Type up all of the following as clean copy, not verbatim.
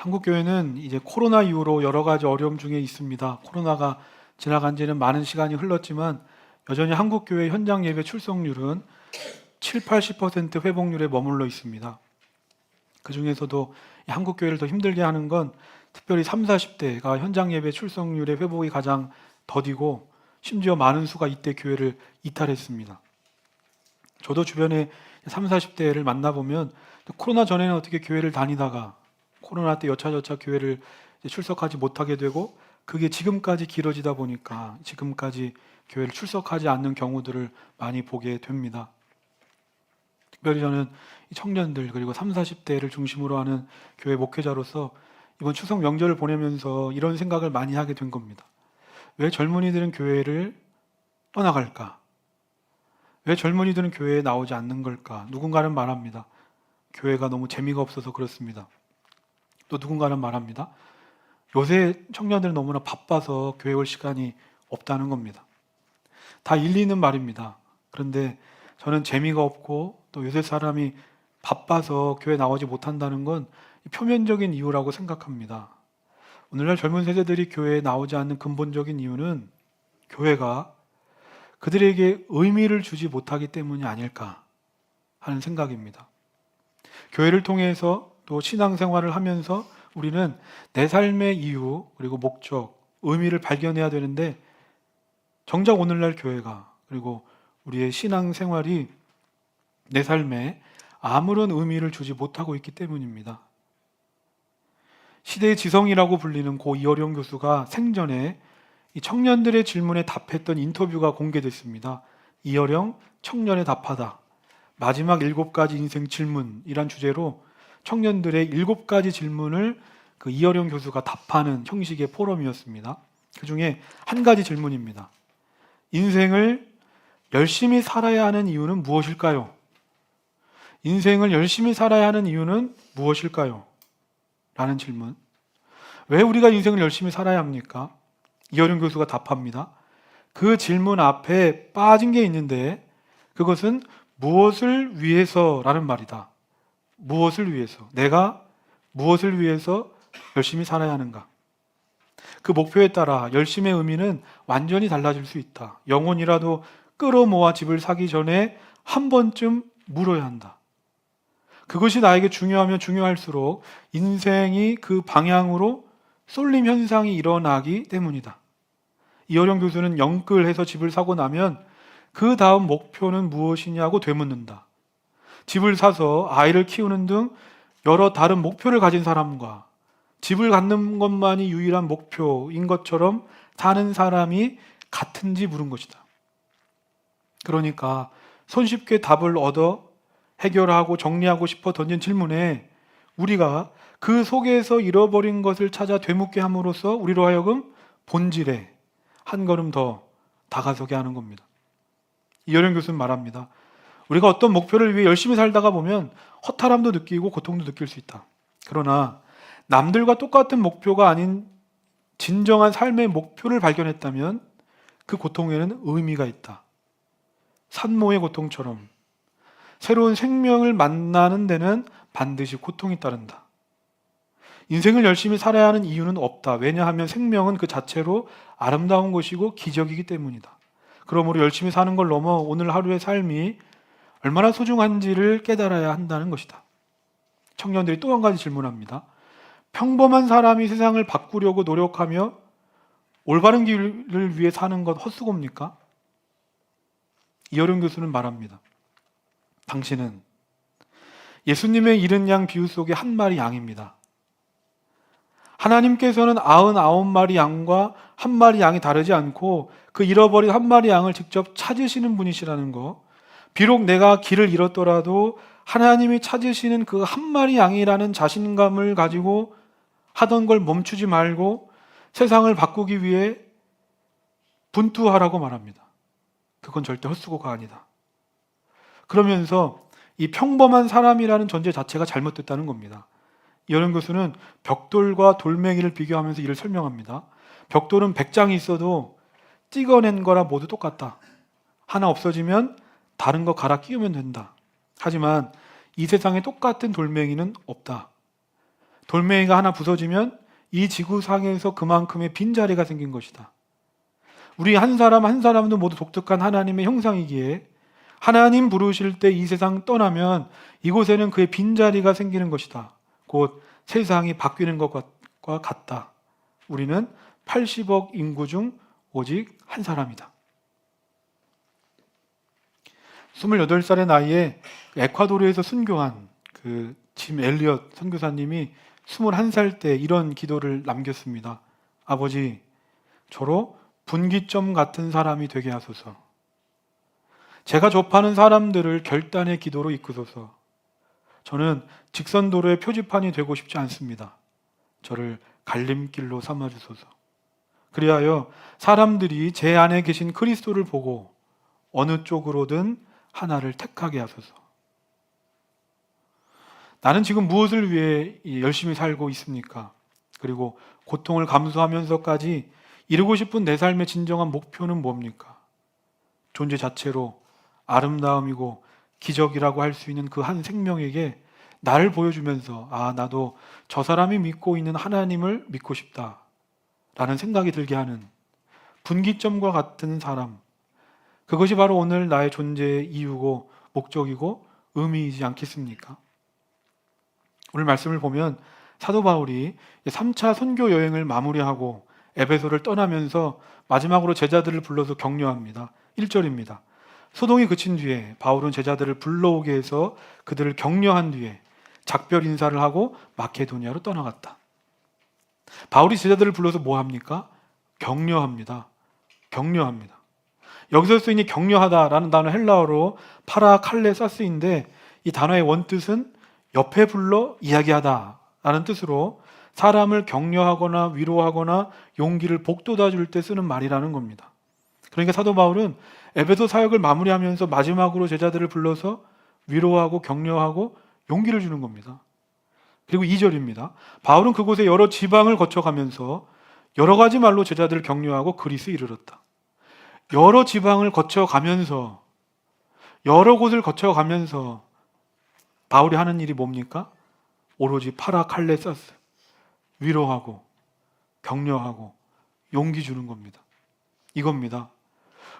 한국 교회는 이제 코로나 이후로 여러 가지 어려움 중에 있습니다. 코로나가 지나간 지는 많은 시간이 흘렀지만 여전히 한국 교회 현장 예배 출석률은 7, 80% 회복률에 머물러 있습니다. 그 중에서도 한국 교회를 더 힘들게 하는 건 특별히 3, 40대가 현장 예배 출석률의 회복이 가장 더디고 심지어 많은 수가 이때 교회를 이탈했습니다. 저도 주변에 3, 40대를 만나보면 코로나 전에는 어떻게 교회를 다니다가 코로나 때 여차저차 교회를 출석하지 못하게 되고 그게 지금까지 길어지다 보니까 지금까지 교회를 출석하지 않는 경우들을 많이 보게 됩니다. 특별히 저는 청년들 그리고 3, 40대를 중심으로 하는 교회 목회자로서 이번 추석 명절을 보내면서 이런 생각을 많이 하게 된 겁니다. 왜 젊은이들은 교회를 떠나갈까? 왜 젊은이들은 교회에 나오지 않는 걸까? 누군가는 말합니다. 교회가 너무 재미가 없어서 그렇습니다. 또 누군가는 말합니다. 요새 청년들은 너무나 바빠서 교회 올 시간이 없다는 겁니다. 다 일리 있는 말입니다. 그런데 저는 재미가 없고 또 요새 사람이 바빠서 교회 나오지 못한다는 건 표면적인 이유라고 생각합니다. 오늘날 젊은 세대들이 교회에 나오지 않는 근본적인 이유는 교회가 그들에게 의미를 주지 못하기 때문이 아닐까 하는 생각입니다. 교회를 통해서 또 신앙생활을 하면서 우리는 내 삶의 이유 그리고 목적, 의미를 발견해야 되는데 정작 오늘날 교회가 그리고 우리의 신앙생활이 내 삶에 아무런 의미를 주지 못하고 있기 때문입니다. 시대의 지성이라고 불리는 고 이어령 교수가 생전에 이 청년들의 질문에 답했던 인터뷰가 공개됐습니다. 이어령 청년에 답하다. 마지막 7가지 인생 질문이란 주제로 청년들의 7가지 질문을 그 이어령 교수가 답하는 형식의 포럼이었습니다. 그 중에 한 가지 질문입니다. 인생을 열심히 살아야 하는 이유는 무엇일까요? 인생을 열심히 살아야 하는 이유는 무엇일까요? 라는 질문. 왜 우리가 인생을 열심히 살아야 합니까? 이어령 교수가 답합니다. 그 질문 앞에 빠진 게 있는데 그것은 무엇을 위해서라는 말이다. 무엇을 위해서? 내가 무엇을 위해서 열심히 살아야 하는가? 그 목표에 따라 열심의 의미는 완전히 달라질 수 있다. 영혼이라도 끌어모아 집을 사기 전에 한 번쯤 물어야 한다. 그것이 나에게 중요하면 중요할수록 인생이 그 방향으로 쏠림 현상이 일어나기 때문이다. 이어령 교수는 영끌해서 집을 사고 나면 그 다음 목표는 무엇이냐고 되묻는다. 집을 사서 아이를 키우는 등 여러 다른 목표를 가진 사람과 집을 갖는 것만이 유일한 목표인 것처럼 사는 사람이 같은지 물은 것이다. 그러니까 손쉽게 답을 얻어 해결하고 정리하고 싶어 던진 질문에 우리가 그 속에서 잃어버린 것을 찾아 되묻게 함으로써 우리로 하여금 본질에 한 걸음 더 다가서게 하는 겁니다. 이어령 교수는 말합니다. 우리가 어떤 목표를 위해 열심히 살다가 보면 허탈함도 느끼고 고통도 느낄 수 있다. 그러나 남들과 똑같은 목표가 아닌 진정한 삶의 목표를 발견했다면 그 고통에는 의미가 있다. 산모의 고통처럼 새로운 생명을 만나는 데는 반드시 고통이 따른다. 인생을 열심히 살아야 하는 이유는 없다. 왜냐하면 생명은 그 자체로 아름다운 것이고 기적이기 때문이다. 그러므로 열심히 사는 걸 넘어 오늘 하루의 삶이 얼마나 소중한지를 깨달아야 한다는 것이다. 청년들이 또 한 가지 질문합니다. 평범한 사람이 세상을 바꾸려고 노력하며 올바른 길을 위해 사는 것 헛수고입니까? 이어령 교수는 말합니다. 당신은 예수님의 잃은 양 비유 속의 한 마리 양입니다. 하나님께서는 99마리 양과 한 마리 양이 다르지 않고 그 잃어버린 한 마리 양을 직접 찾으시는 분이시라는 거. 비록 내가 길을 잃었더라도 하나님이 찾으시는 그 한 마리 양이라는 자신감을 가지고 하던 걸 멈추지 말고 세상을 바꾸기 위해 분투하라고 말합니다. 그건 절대 헛수고가 아니다. 그러면서 이 평범한 사람이라는 존재 자체가 잘못됐다는 겁니다. 이어령 교수는 벽돌과 돌멩이를 비교하면서 이를 설명합니다. 벽돌은 100장이 있어도 찍어낸 거라 모두 똑같다. 하나 없어지면 다른 거 갈아 끼우면 된다. 하지만 이 세상에 똑같은 돌멩이는 없다. 돌멩이가 하나 부서지면 이 지구상에서 그만큼의 빈자리가 생긴 것이다. 우리 한 사람 한 사람도 모두 독특한 하나님의 형상이기에 하나님 부르실 때 이 세상 떠나면 이곳에는 그의 빈자리가 생기는 것이다. 곧 세상이 바뀌는 것과 같다. 우리는 80억 인구 중 오직 한 사람이다. 28살의 나이에 에콰도르에서 순교한 짐 엘리엇 선교사님이 21살 때 이런 기도를 남겼습니다. 아버지, 저로 분기점 같은 사람이 되게 하소서. 제가 접하는 사람들을 결단의 기도로 이끄소서. 저는 직선도로의 표지판이 되고 싶지 않습니다. 저를 갈림길로 삼아주소서. 그리하여 사람들이 제 안에 계신 그리스도를 보고 어느 쪽으로든 하나를 택하게 하소서. 나는 지금 무엇을 위해 열심히 살고 있습니까? 그리고 고통을 감수하면서까지 이루고 싶은 내 삶의 진정한 목표는 뭡니까? 존재 자체로 아름다움이고 기적이라고 할 수 있는 그 한 생명에게 나를 보여주면서 나도 저 사람이 믿고 있는 하나님을 믿고 싶다 라는 생각이 들게 하는 분기점과 같은 사람, 그것이 바로 오늘 나의 존재의 이유고 목적이고 의미이지 않겠습니까? 오늘 말씀을 보면 사도 바울이 3차 선교 여행을 마무리하고 에베소를 떠나면서 마지막으로 제자들을 불러서 격려합니다. 1절입니다. 소동이 그친 뒤에 바울은 제자들을 불러오게 해서 그들을 격려한 뒤에 작별 인사를 하고 마케도니아로 떠나갔다. 바울이 제자들을 불러서 뭐 합니까? 격려합니다. 격려합니다. 여기서 쓰이니 격려하다라는 단어 헬라어로 파라칼레사스인데 이 단어의 원뜻은 옆에 불러 이야기하다라는 뜻으로 사람을 격려하거나 위로하거나 용기를 북돋아 줄 때 쓰는 말이라는 겁니다. 그러니까 사도 바울은 에베소 사역을 마무리하면서 마지막으로 제자들을 불러서 위로하고 격려하고 용기를 주는 겁니다. 그리고 2절입니다. 바울은 그곳에 여러 지방을 거쳐가면서 여러 가지 말로 제자들을 격려하고 그리스에 이르렀다. 여러 지방을 거쳐가면서 여러 곳을 거쳐가면서 바울이 하는 일이 뭡니까? 오로지 파라칼레사스, 위로하고 격려하고 용기 주는 겁니다. 이겁니다.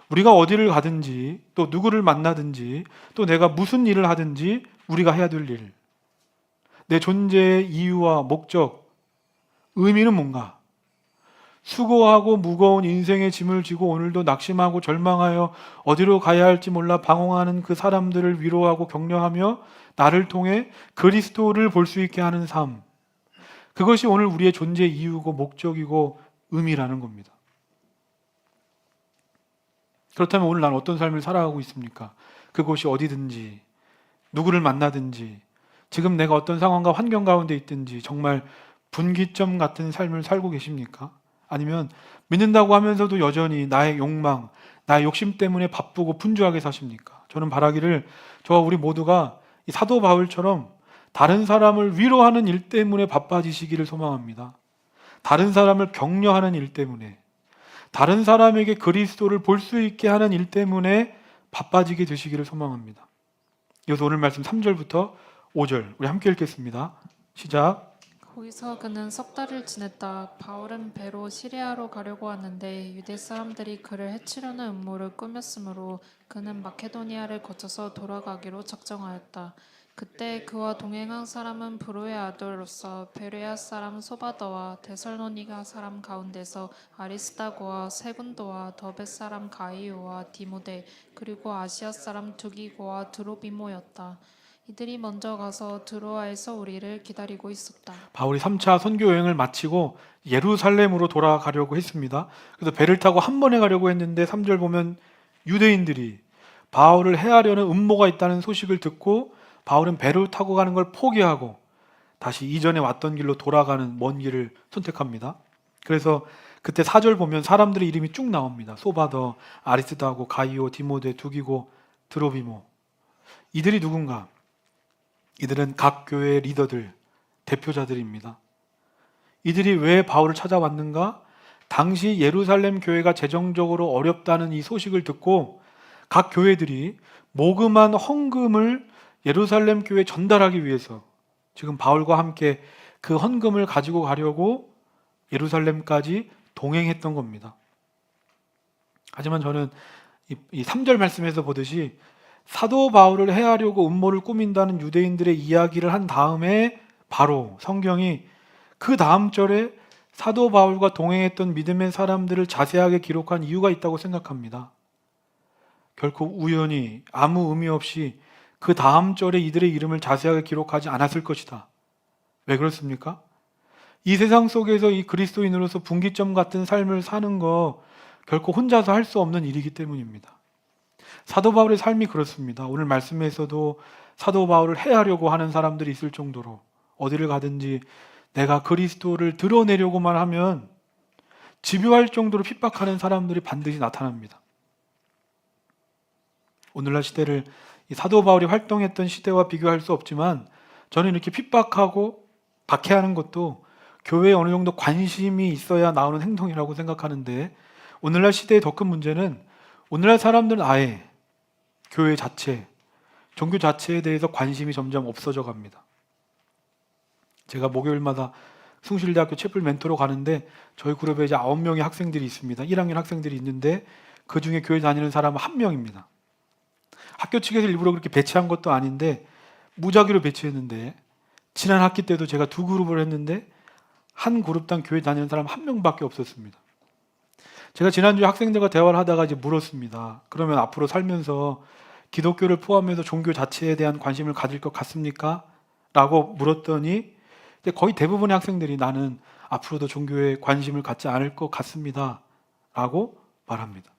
우리가 어디를 가든지 또 누구를 만나든지 또 내가 무슨 일을 하든지 우리가 해야 될 일, 내 존재의 이유와 목적, 의미는 뭔가? 수고하고 무거운 인생의 짐을 지고 오늘도 낙심하고 절망하여 어디로 가야 할지 몰라 방황하는 그 사람들을 위로하고 격려하며 나를 통해 그리스도를 볼 수 있게 하는 삶, 그것이 오늘 우리의 존재의 이유고 목적이고 의미라는 겁니다. 그렇다면 오늘 난 어떤 삶을 살아가고 있습니까? 그곳이 어디든지 누구를 만나든지 지금 내가 어떤 상황과 환경 가운데 있든지 정말 분기점 같은 삶을 살고 계십니까? 아니면 믿는다고 하면서도 여전히 나의 욕망, 나의 욕심 때문에 바쁘고 분주하게 사십니까? 저는 바라기를 저와 우리 모두가 이 사도 바울처럼 다른 사람을 위로하는 일 때문에 바빠지시기를 소망합니다. 다른 사람을 격려하는 일 때문에, 다른 사람에게 그리스도를 볼 수 있게 하는 일 때문에 바빠지게 되시기를 소망합니다. 이어서 오늘 말씀 3절부터 5절 우리 함께 읽겠습니다. 시작. 거기서 그는 석 달을 지냈다. 바울은 배로 시리아로 가려고 하는데 유대 사람들이 그를 해치려는 음모를 꾸몄으므로 그는 마케도니아를 거쳐서 돌아가기로 작정하였다. 그때 그와 동행한 사람은 브로의 아들로서 베레아 사람 소바더와 데살로니가 사람 가운데서 아리스다고와 세군도와 더벳 사람 가이오와 디모데 그리고 아시아 사람 두기고와 드로비모였다. 이들이 먼저 가서 드로아에서 우리를 기다리고 있었다. 바울이 3차 선교 여행을 마치고 예루살렘으로 돌아가려고 했습니다. 그래서 배를 타고 한 번에 가려고 했는데 3절 보면 유대인들이 바울을 해하려는 음모가 있다는 소식을 듣고 바울은 배를 타고 가는 걸 포기하고 다시 이전에 왔던 길로 돌아가는 먼 길을 선택합니다. 그래서 그때 4절 보면 사람들의 이름이 쭉 나옵니다. 소바더, 아리스다고, 가이오, 디모데, 두기고, 드로비모. 이들이 누군가? 이들은 각 교회의 리더들, 대표자들입니다. 이들이 왜 바울을 찾아왔는가? 당시 예루살렘 교회가 재정적으로 어렵다는 이 소식을 듣고 각 교회들이 모금한 헌금을 예루살렘 교회에 전달하기 위해서 지금 바울과 함께 그 헌금을 가지고 가려고 예루살렘까지 동행했던 겁니다. 하지만 저는 이 3절 말씀에서 보듯이 사도 바울을 해하려고 음모를 꾸민다는 유대인들의 이야기를 한 다음에 바로 성경이 그 다음 절에 사도 바울과 동행했던 믿음의 사람들을 자세하게 기록한 이유가 있다고 생각합니다. 결코 우연히 아무 의미 없이 그 다음 절에 이들의 이름을 자세하게 기록하지 않았을 것이다. 왜 그렇습니까? 이 세상 속에서 이 그리스도인으로서 분기점 같은 삶을 사는 거 결코 혼자서 할 수 없는 일이기 때문입니다. 사도 바울의 삶이 그렇습니다. 오늘 말씀에서도 사도 바울을 해하려고 하는 사람들이 있을 정도로 어디를 가든지 내가 그리스도를 드러내려고만 하면 집요할 정도로 핍박하는 사람들이 반드시 나타납니다. 오늘날 시대를 이 사도 바울이 활동했던 시대와 비교할 수 없지만 저는 이렇게 핍박하고 박해하는 것도 교회에 어느 정도 관심이 있어야 나오는 행동이라고 생각하는데 오늘날 시대의 더 큰 문제는 오늘날 사람들은 아예 교회 자체, 종교 자체에 대해서 관심이 점점 없어져 갑니다. 제가 목요일마다 숭실대학교 채플 멘토로 가는데 저희 그룹에 이제 9명의 학생들이 있습니다. 1학년 학생들이 있는데 그 중에 교회 다니는 사람은 1명입니다. 학교 측에서 일부러 그렇게 배치한 것도 아닌데 무작위로 배치했는데 지난 학기 때도 제가 2그룹을 했는데 한 그룹당 교회 다니는 사람 1명밖에 없었습니다. 제가 지난주에 학생들과 대화를 하다가 이제 물었습니다. 그러면 앞으로 살면서 기독교를 포함해서 종교 자체에 대한 관심을 가질 것 같습니까? 라고 물었더니 거의 대부분의 학생들이 나는 앞으로도 종교에 관심을 갖지 않을 것 같습니다. 라고 말합니다.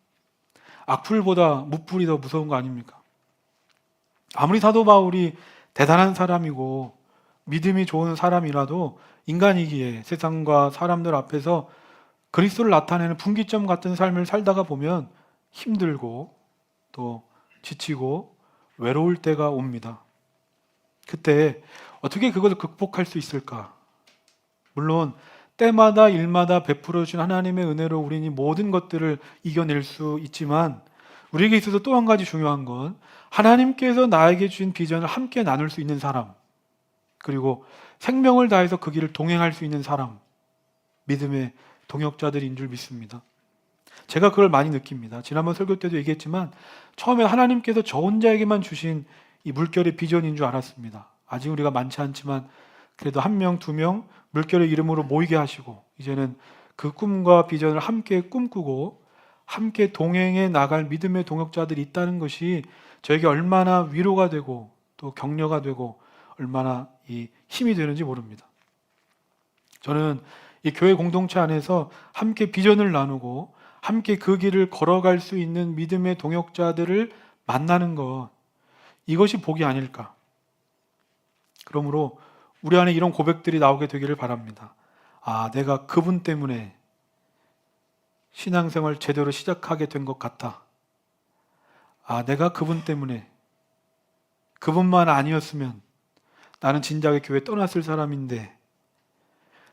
악플보다 무플이 더 무서운 거 아닙니까? 아무리 사도 바울이 대단한 사람이고 믿음이 좋은 사람이라도 인간이기에 세상과 사람들 앞에서 그리스도를 나타내는 분기점 같은 삶을 살다가 보면 힘들고 또 지치고 외로울 때가 옵니다. 그때 어떻게 그것을 극복할 수 있을까? 물론 때마다 일마다 베풀어 주신 하나님의 은혜로 우리는 이 모든 것들을 이겨낼 수 있지만 우리에게 있어서 또 한 가지 중요한 건 하나님께서 나에게 주신 비전을 함께 나눌 수 있는 사람, 그리고 생명을 다해서 그 길을 동행할 수 있는 사람, 믿음의 동역자들인 줄 믿습니다. 제가 그걸 많이 느낍니다. 지난번 설교 때도 얘기했지만 처음에 하나님께서 저 혼자에게만 주신 이 물결의 비전인 줄 알았습니다. 아직 우리가 많지 않지만 그래도 1명, 2명 물결의 이름으로 모이게 하시고 이제는 그 꿈과 비전을 함께 꿈꾸고 함께 동행해 나갈 믿음의 동역자들이 있다는 것이 저에게 얼마나 위로가 되고 또 격려가 되고 얼마나 이 힘이 되는지 모릅니다. 저는 이 교회 공동체 안에서 함께 비전을 나누고 함께 그 길을 걸어갈 수 있는 믿음의 동역자들을 만나는 것, 이것이 복이 아닐까. 그러므로 우리 안에 이런 고백들이 나오게 되기를 바랍니다. 아, 내가 그분 때문에 신앙생활 제대로 시작하게 된 것 같다. 아, 내가 그분 때문에 그분만 아니었으면 나는 진작에 교회 떠났을 사람인데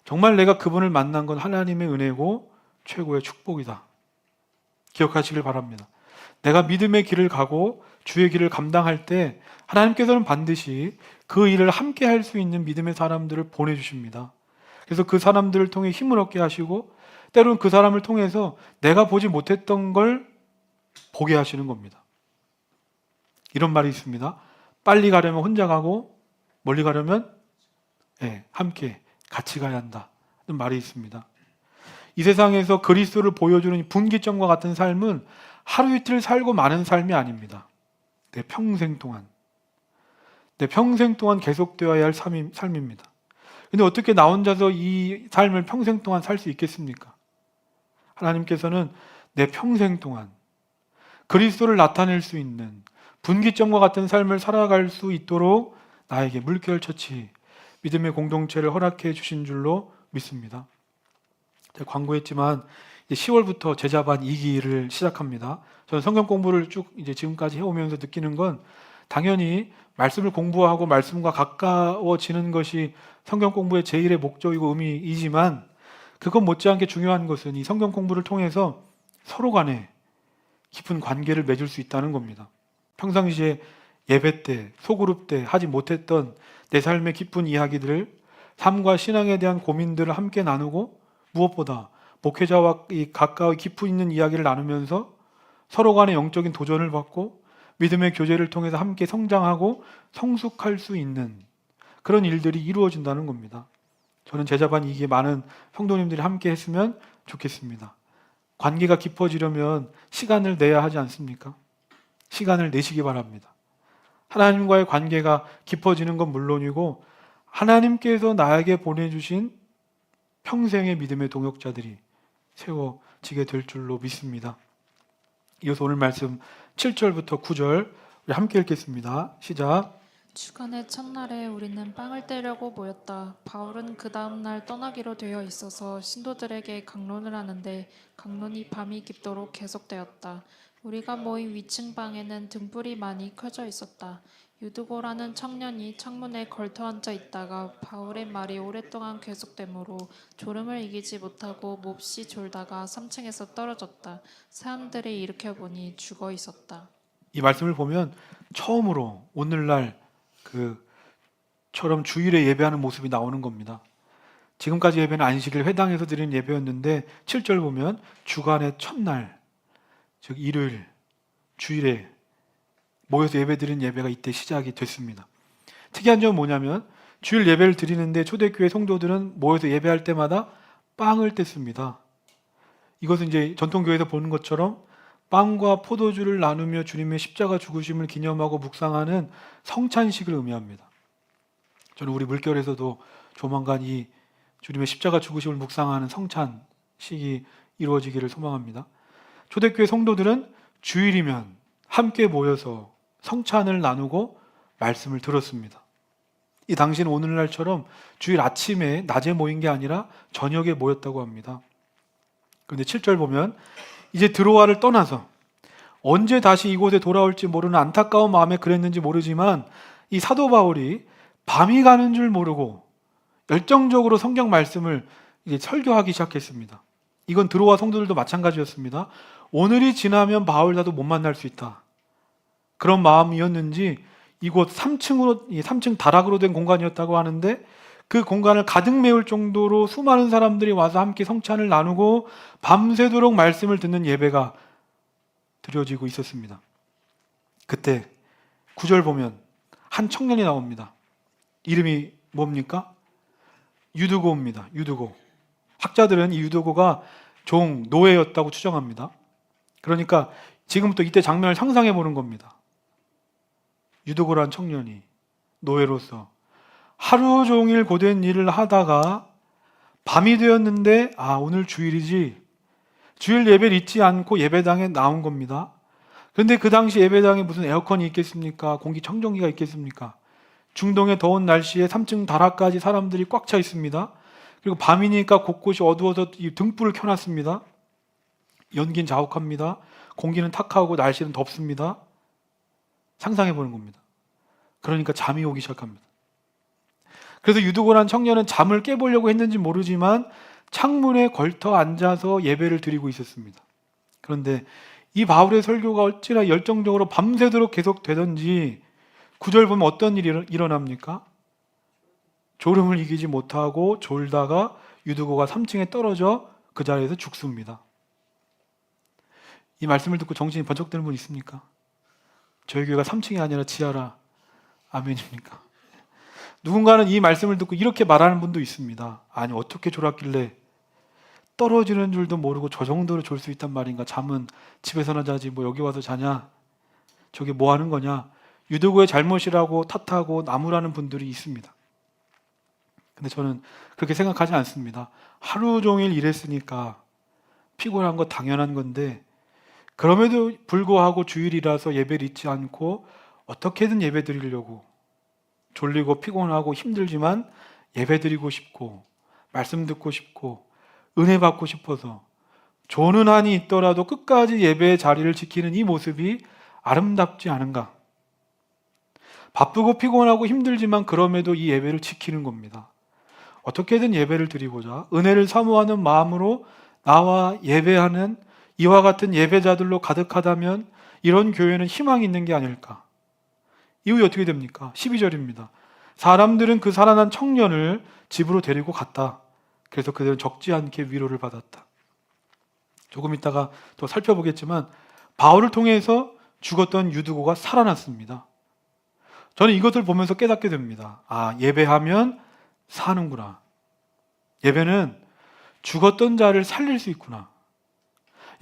정말 내가 그분을 만난 건 하나님의 은혜고 최고의 축복이다. 기억하시길 바랍니다. 내가 믿음의 길을 가고 주의 길을 감당할 때 하나님께서는 반드시 그 일을 함께 할 수 있는 믿음의 사람들을 보내주십니다. 그래서 그 사람들을 통해 힘을 얻게 하시고 때로는 그 사람을 통해서 내가 보지 못했던 걸 보게 하시는 겁니다. 이런 말이 있습니다. 빨리 가려면 혼자 가고 멀리 가려면 함께 같이 가야 한다는 말이 있습니다. 이 세상에서 그리스도를 보여주는 분기점과 같은 삶은 하루 이틀 살고 마는 삶이 아닙니다. 내 평생 동안 계속되어야 할 삶입니다. 근데 어떻게 나 혼자서 이 삶을 평생 동안 살 수 있겠습니까? 하나님께서는 내 평생 동안 그리스도를 나타낼 수 있는 분기점과 같은 삶을 살아갈 수 있도록 나에게 물결처치 믿음의 공동체를 허락해 주신 줄로 믿습니다. 제가 광고했지만 이제 10월부터 제자반 2기를 시작합니다. 저는 성경 공부를 쭉 이제 지금까지 해오면서 느끼는 건 당연히 말씀을 공부하고 말씀과 가까워지는 것이 성경 공부의 제1의 목적이고 의미이지만 그것 못지않게 중요한 것은 이 성경 공부를 통해서 서로 간에 깊은 관계를 맺을 수 있다는 겁니다. 평상시에 예배 때, 소그룹 때 하지 못했던 내 삶의 깊은 이야기들을 삶과 신앙에 대한 고민들을 함께 나누고 무엇보다 목회자와 이 가까이 깊이 있는 이야기를 나누면서 서로 간의 영적인 도전을 받고 믿음의 교제를 통해서 함께 성장하고 성숙할 수 있는 그런 일들이 이루어진다는 겁니다. 저는 제자반 이게 많은 성도님들이 함께 했으면 좋겠습니다. 관계가 깊어지려면 시간을 내야 하지 않습니까? 시간을 내시기 바랍니다. 하나님과의 관계가 깊어지는 건 물론이고 하나님께서 나에게 보내주신 평생의 믿음의 동역자들이 세워지게 될 줄로 믿습니다. 이어서 오늘 말씀 7절부터 9절 우리 함께 읽겠습니다. 시작. 주간의 첫날에 우리는 빵을 떼려고 모였다. 바울은 그 다음 날 떠나기로 되어 있어서 신도들에게 강론을 하는데 강론이 밤이 깊도록 계속되었다. 우리가 모인 위층 방에는 등불이 많이 켜져 있었다. 유드고라는 청년이 창문에 걸터 앉아 있다가 바울의 말이 오랫동안 계속되므로 졸음을 이기지 못하고 몹시 졸다가 3층에서 떨어졌다. 사람들이 일으켜보니 죽어 있었다. 이 말씀을 보면 처음으로 오늘날 그처럼 주일에 예배하는 모습이 나오는 겁니다. 지금까지 예배는 안식일 회당에서 드리는 예배였는데 7절 보면 주간의 첫날, 즉 일요일, 주일에 모여서 예배 드리는 예배가 이때 시작이 됐습니다. 특이한 점은 뭐냐면 주일 예배를 드리는데 초대교회 성도들은 모여서 예배할 때마다 빵을 뗐습니다. 이것은 이제 전통교회에서 보는 것처럼 빵과 포도주를 나누며 주님의 십자가 죽으심을 기념하고 묵상하는 성찬식을 의미합니다. 저는 우리 물결에서도 조만간 이 주님의 십자가 죽으심을 묵상하는 성찬식이 이루어지기를 소망합니다. 초대교회 성도들은 주일이면 함께 모여서 성찬을 나누고 말씀을 들었습니다. 이 당시는 오늘날처럼 주일 아침에 낮에 모인 게 아니라 저녁에 모였다고 합니다. 그런데 7절 보면 이제 드로아를 떠나서 언제 다시 이곳에 돌아올지 모르는 안타까운 마음에 그랬는지 모르지만 이 사도 바울이 밤이 가는 줄 모르고 열정적으로 성경 말씀을 이제 설교하기 시작했습니다. 이건 드로아 성도들도 마찬가지였습니다. 오늘이 지나면 바울과도 못 만날 수 있다. 그런 마음이었는지 이곳 3층 다락으로 된 공간이었다고 하는데 그 공간을 가득 메울 정도로 수많은 사람들이 와서 함께 성찬을 나누고 밤새도록 말씀을 듣는 예배가 드려지고 있었습니다. 그때 9절 보면 한 청년이 나옵니다. 이름이 뭡니까? 유드고입니다. 유드고. 학자들은 이 유드고가 노예였다고 추정합니다. 그러니까 지금부터 이때 장면을 상상해 보는 겁니다. 유드고란 청년이 노예로서 하루 종일 고된 일을 하다가 밤이 되었는데 오늘 주일이지, 주일 예배를 잊지 않고 예배당에 나온 겁니다. 그런데 그 당시 예배당에 무슨 에어컨이 있겠습니까? 공기청정기가 있겠습니까? 중동의 더운 날씨에 3층 다락까지 사람들이 꽉 차 있습니다. 그리고 밤이니까 곳곳이 어두워서 이 등불을 켜놨습니다. 연기는 자욱합니다. 공기는 탁하고 날씨는 덥습니다. 상상해 보는 겁니다. 그러니까 잠이 오기 시작합니다. 그래서 유드고란 청년은 잠을 깨보려고 했는지 모르지만 창문에 걸터 앉아서 예배를 드리고 있었습니다. 그런데 이 바울의 설교가 어찌나 열정적으로 밤새도록 계속되던지 9절 보면 어떤 일이 일어납니까? 졸음을 이기지 못하고 졸다가 유드고가 3층에 떨어져 그 자리에서 죽습니다. 이 말씀을 듣고 정신이 번쩍 드는 분 있습니까? 저희 교회가 3층이 아니라 지하라. 아멘입니까? 누군가는 이 말씀을 듣고 이렇게 말하는 분도 있습니다. 아니, 어떻게 졸았길래 떨어지는 줄도 모르고 저 정도로 졸 수 있단 말인가? 잠은 집에서나 자지 뭐 여기 와서 자냐? 저게 뭐 하는 거냐? 유드고의 잘못이라고 탓하고 나무라는 분들이 있습니다. 근데 저는 그렇게 생각하지 않습니다. 하루 종일 일했으니까 피곤한 거 당연한 건데 그럼에도 불구하고 주일이라서 예배를 잊지 않고 어떻게든 예배 드리려고 졸리고 피곤하고 힘들지만 예배 드리고 싶고 말씀 듣고 싶고 은혜 받고 싶어서 조는 한이 있더라도 끝까지 예배의 자리를 지키는 이 모습이 아름답지 않은가? 바쁘고 피곤하고 힘들지만 그럼에도 이 예배를 지키는 겁니다. 어떻게든 예배를 드리고자 은혜를 사모하는 마음으로 나와 예배하는 이와 같은 예배자들로 가득하다면 이런 교회는 희망이 있는 게 아닐까? 이후에 어떻게 됩니까? 12절입니다. 사람들은 그 살아난 청년을 집으로 데리고 갔다. 그래서 그들은 적지 않게 위로를 받았다. 조금 있다가 또 살펴보겠지만 바울을 통해서 죽었던 유두고가 살아났습니다. 저는 이것을 보면서 깨닫게 됩니다. 아, 예배하면 사는구나. 예배는 죽었던 자를 살릴 수 있구나.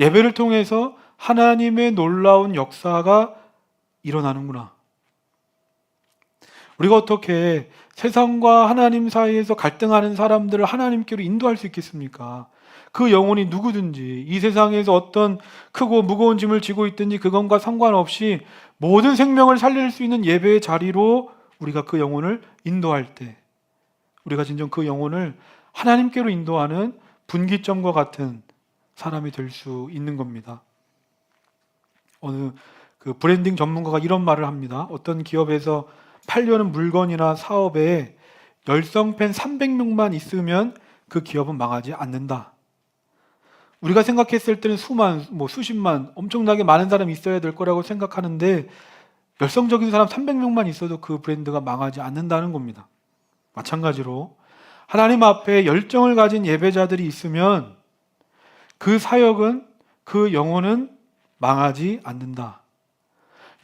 예배를 통해서 하나님의 놀라운 역사가 일어나는구나. 우리가 어떻게 세상과 하나님 사이에서 갈등하는 사람들을 하나님께로 인도할 수 있겠습니까? 그 영혼이 누구든지 이 세상에서 어떤 크고 무거운 짐을 지고 있든지 그것과 상관없이 모든 생명을 살릴 수 있는 예배의 자리로 우리가 그 영혼을 인도할 때 우리가 진정 그 영혼을 하나님께로 인도하는 분기점과 같은 사람이 될 수 있는 겁니다. 어느 그 브랜딩 전문가가 이런 말을 합니다. 어떤 기업에서 팔려는 물건이나 사업에 열성팬 300명만 있으면 그 기업은 망하지 않는다. 우리가 생각했을 때는 수만, 수십만, 엄청나게 많은 사람이 있어야 될 거라고 생각하는데 열성적인 사람 300명만 있어도 그 브랜드가 망하지 않는다는 겁니다. 마찬가지로 하나님 앞에 열정을 가진 예배자들이 있으면 그 사역은, 그 영혼은 망하지 않는다.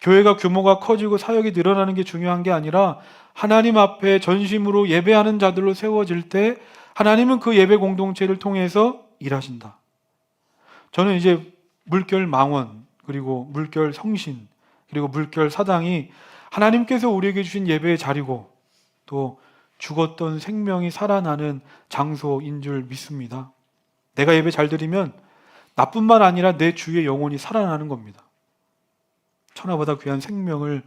교회가 규모가 커지고 사역이 늘어나는 게 중요한 게 아니라 하나님 앞에 전심으로 예배하는 자들로 세워질 때 하나님은 그 예배 공동체를 통해서 일하신다. 저는 이제 물결 망원, 그리고 물결 성신, 그리고 물결 사당이 하나님께서 우리에게 주신 예배의 자리고 또 죽었던 생명이 살아나는 장소인 줄 믿습니다. 내가 예배 잘 드리면 나뿐만 아니라 내 주의 영혼이 살아나는 겁니다. 천하보다 귀한 생명을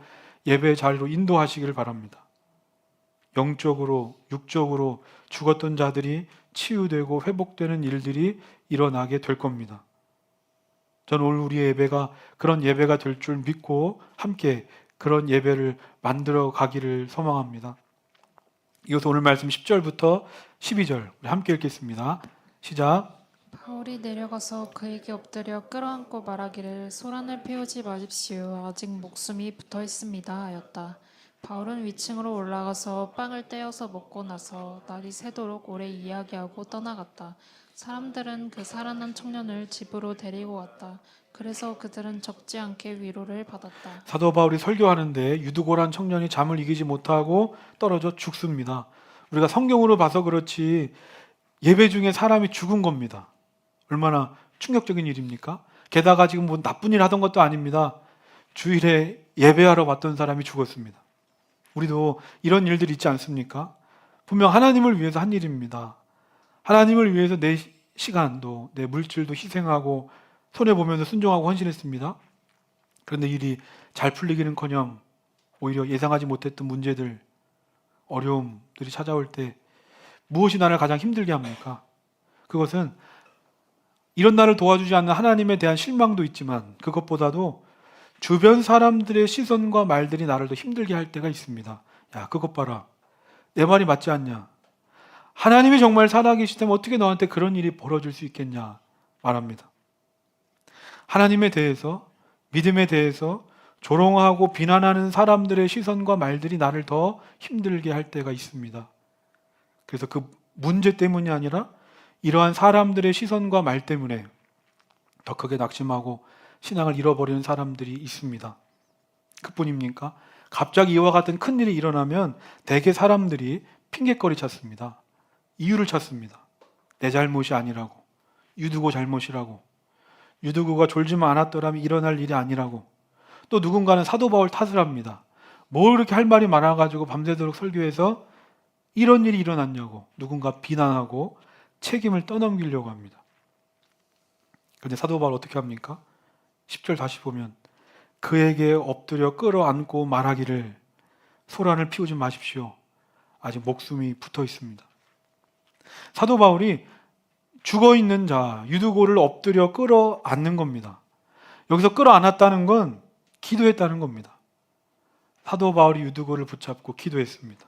예배의 자리로 인도하시기를 바랍니다. 영적으로, 육적으로 죽었던 자들이 치유되고 회복되는 일들이 일어나게 될 겁니다. 저는 오늘 우리의 예배가 그런 예배가 될 줄 믿고 함께 그런 예배를 만들어 가기를 소망합니다. 이것은 오늘 말씀 10절부터 12절 우리 함께 읽겠습니다. 시작. 바울이 내려가서 그에게 엎드려 끌어안고 말하기를 소란을 피우지 마십시오. 아직 목숨이 붙어 있습니다 하였다. 바울은 위층으로 올라가서 빵을 떼어서 먹고 나서 날이 새도록 오래 이야기하고 떠나갔다. 사람들은 그 살아난 청년을 집으로 데리고 왔다. 그래서 그들은 적지 않게 위로를 받았다. 사도 바울이 설교하는데 유두고란 청년이 잠을 이기지 못하고 떨어져 죽습니다. 우리가 성경으로 봐서 그렇지 예배 중에 사람이 죽은 겁니다. 얼마나 충격적인 일입니까? 게다가 지금 뭐 나쁜 일 하던 것도 아닙니다. 주일에 예배하러 왔던 사람이 죽었습니다. 우리도 이런 일들이 있지 않습니까? 분명 하나님을 위해서 한 일입니다. 하나님을 위해서 내 시간도 내 물질도 희생하고 손해보면서 순종하고 헌신했습니다. 그런데 일이 잘 풀리기는커녕 오히려 예상하지 못했던 문제들, 어려움들이 찾아올 때 무엇이 나를 가장 힘들게 합니까? 그것은 이런 나를 도와주지 않는 하나님에 대한 실망도 있지만 그것보다도 주변 사람들의 시선과 말들이 나를 더 힘들게 할 때가 있습니다. 야, 그것 봐라. 내 말이 맞지 않냐? 하나님이 정말 살아계시다면 어떻게 너한테 그런 일이 벌어질 수 있겠냐? 말합니다. 하나님에 대해서, 믿음에 대해서 조롱하고 비난하는 사람들의 시선과 말들이 나를 더 힘들게 할 때가 있습니다. 그래서 그 문제 때문이 아니라 이러한 사람들의 시선과 말 때문에 더 크게 낙심하고 신앙을 잃어버리는 사람들이 있습니다. 그뿐입니까? 갑자기 이와 같은 큰일이 일어나면 대개 사람들이 핑계거리 찾습니다. 이유를 찾습니다. 내 잘못이 아니라고, 유두고 잘못이라고, 유두고가 졸지만 않았더라면 일어날 일이 아니라고, 또 누군가는 사도 바울 탓을 합니다. 뭘 그렇게 할 말이 많아가지고 밤새도록 설교해서 이런 일이 일어났냐고 누군가 비난하고 책임을 떠넘기려고 합니다. 그런데 사도 바울 어떻게 합니까? 10절 다시 보면 그에게 엎드려 끌어안고 말하기를 소란을 피우지 마십시오. 아직 목숨이 붙어 있습니다. 사도 바울이 죽어있는 자 유두고를 엎드려 끌어안는 겁니다. 여기서 끌어안았다는 건 기도했다는 겁니다. 사도 바울이 유두고를 붙잡고 기도했습니다.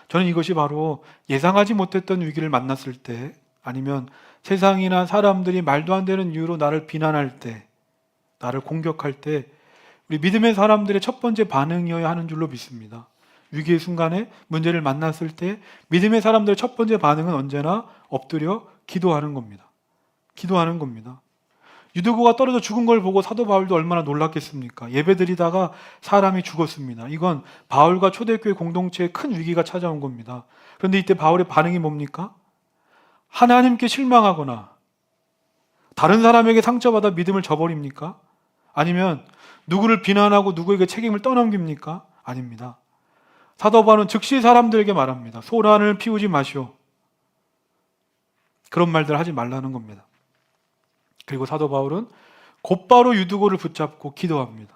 저는 이것이 바로 예상하지 못했던 위기를 만났을 때 아니면 세상이나 사람들이 말도 안 되는 이유로 나를 비난할 때, 나를 공격할 때 우리 믿음의 사람들의 첫 번째 반응이어야 하는 줄로 믿습니다. 위기의 순간에 문제를 만났을 때 믿음의 사람들의 첫 번째 반응은 언제나 엎드려 기도하는 겁니다. 기도하는 겁니다. 유두고가 떨어져 죽은 걸 보고 사도 바울도 얼마나 놀랐겠습니까? 예배드리다가 사람이 죽었습니다. 이건 바울과 초대교회 공동체에 큰 위기가 찾아온 겁니다. 그런데 이때 바울의 반응이 뭡니까? 하나님께 실망하거나 다른 사람에게 상처받아 믿음을 저버립니까? 아니면 누구를 비난하고 누구에게 책임을 떠넘깁니까? 아닙니다. 사도 바울은 즉시 사람들에게 말합니다. 소란을 피우지 마시오. 그런 말들 하지 말라는 겁니다. 그리고 사도 바울은 곧바로 유두고를 붙잡고 기도합니다.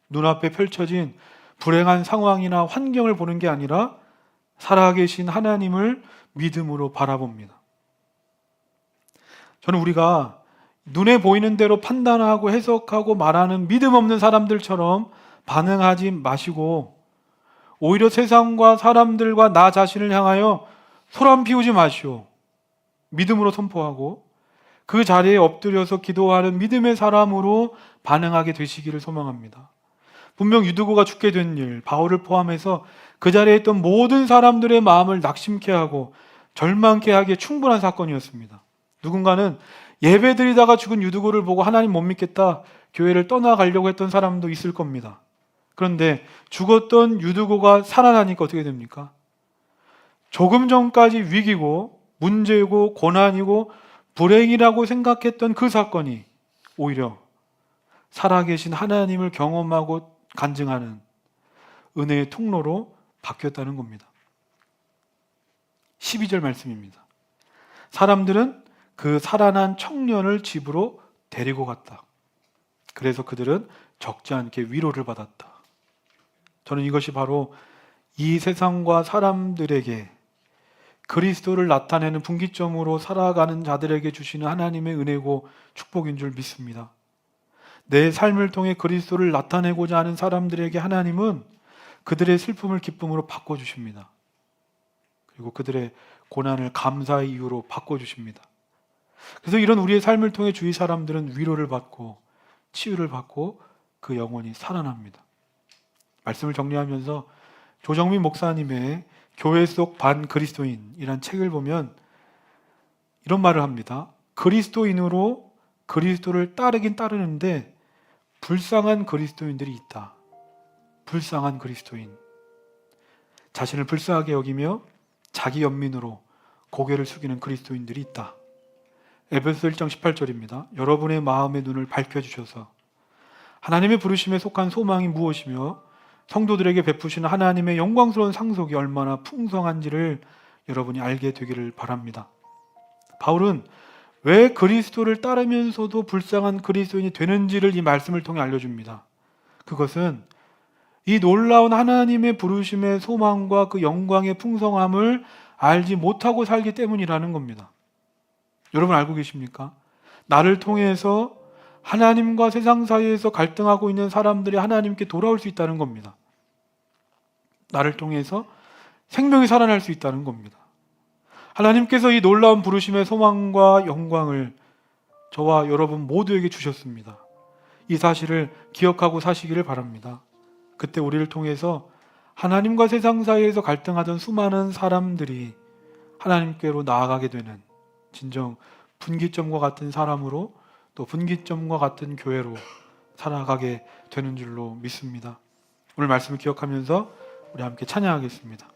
눈앞에 펼쳐진 불행한 상황이나 환경을 보는 게 아니라 살아계신 하나님을 믿음으로 바라봅니다. 저는 우리가 눈에 보이는 대로 판단하고 해석하고 말하는 믿음 없는 사람들처럼 반응하지 마시고 오히려 세상과 사람들과 나 자신을 향하여 소란 피우지 마시오. 믿음으로 선포하고 그 자리에 엎드려서 기도하는 믿음의 사람으로 반응하게 되시기를 소망합니다. 분명 유두고가 죽게 된 일, 바울을 포함해서 그 자리에 있던 모든 사람들의 마음을 낙심케 하고 절망케 하기에 충분한 사건이었습니다. 누군가는 예배드리다가 죽은 유두고를 보고 하나님 못 믿겠다, 교회를 떠나가려고 했던 사람도 있을 겁니다. 그런데 죽었던 유두고가 살아나니까 어떻게 됩니까? 조금 전까지 위기고 문제고 고난이고 불행이라고 생각했던 그 사건이 오히려 살아계신 하나님을 경험하고 간증하는 은혜의 통로로 바뀌었다는 겁니다. 12절 말씀입니다. 사람들은 그 살아난 청년을 집으로 데리고 갔다. 그래서 그들은 적지 않게 위로를 받았다. 저는 이것이 바로 이 세상과 사람들에게 그리스도를 나타내는 분기점으로 살아가는 자들에게 주시는 하나님의 은혜고 축복인 줄 믿습니다. 내 삶을 통해 그리스도를 나타내고자 하는 사람들에게 하나님은 그들의 슬픔을 기쁨으로 바꿔주십니다. 그리고 그들의 고난을 감사의 이유로 바꿔주십니다. 그래서 이런 우리의 삶을 통해 주위 사람들은 위로를 받고 치유를 받고 그 영혼이 살아납니다. 말씀을 정리하면서 조정민 목사님의 교회 속 반그리스도인이란 책을 보면 이런 말을 합니다. 그리스도인으로 그리스도를 따르긴 따르는데 불쌍한 그리스도인들이 있다. 불쌍한 그리스도인. 자신을 불쌍하게 여기며 자기 연민으로 고개를 숙이는 그리스도인들이 있다. 에베소 1장 18절입니다. 여러분의 마음의 눈을 밝혀주셔서 하나님의 부르심에 속한 소망이 무엇이며 성도들에게 베푸시는 하나님의 영광스러운 상속이 얼마나 풍성한지를 여러분이 알게 되기를 바랍니다. 바울은 왜 그리스도를 따르면서도 불쌍한 그리스도인이 되는지를 이 말씀을 통해 알려줍니다. 그것은 이 놀라운 하나님의 부르심의 소망과 그 영광의 풍성함을 알지 못하고 살기 때문이라는 겁니다. 여러분 알고 계십니까? 나를 통해서 하나님과 세상 사이에서 갈등하고 있는 사람들이 하나님께 돌아올 수 있다는 겁니다. 나를 통해서 생명이 살아날 수 있다는 겁니다. 하나님께서 이 놀라운 부르심의 소망과 영광을 저와 여러분 모두에게 주셨습니다. 이 사실을 기억하고 사시기를 바랍니다. 그때 우리를 통해서 하나님과 세상 사이에서 갈등하던 수많은 사람들이 하나님께로 나아가게 되는 진정 분기점과 같은 사람으로 또 분기점과 같은 교회로 살아가게 되는 줄로 믿습니다. 오늘 말씀을 기억하면서 우리 함께 찬양하겠습니다.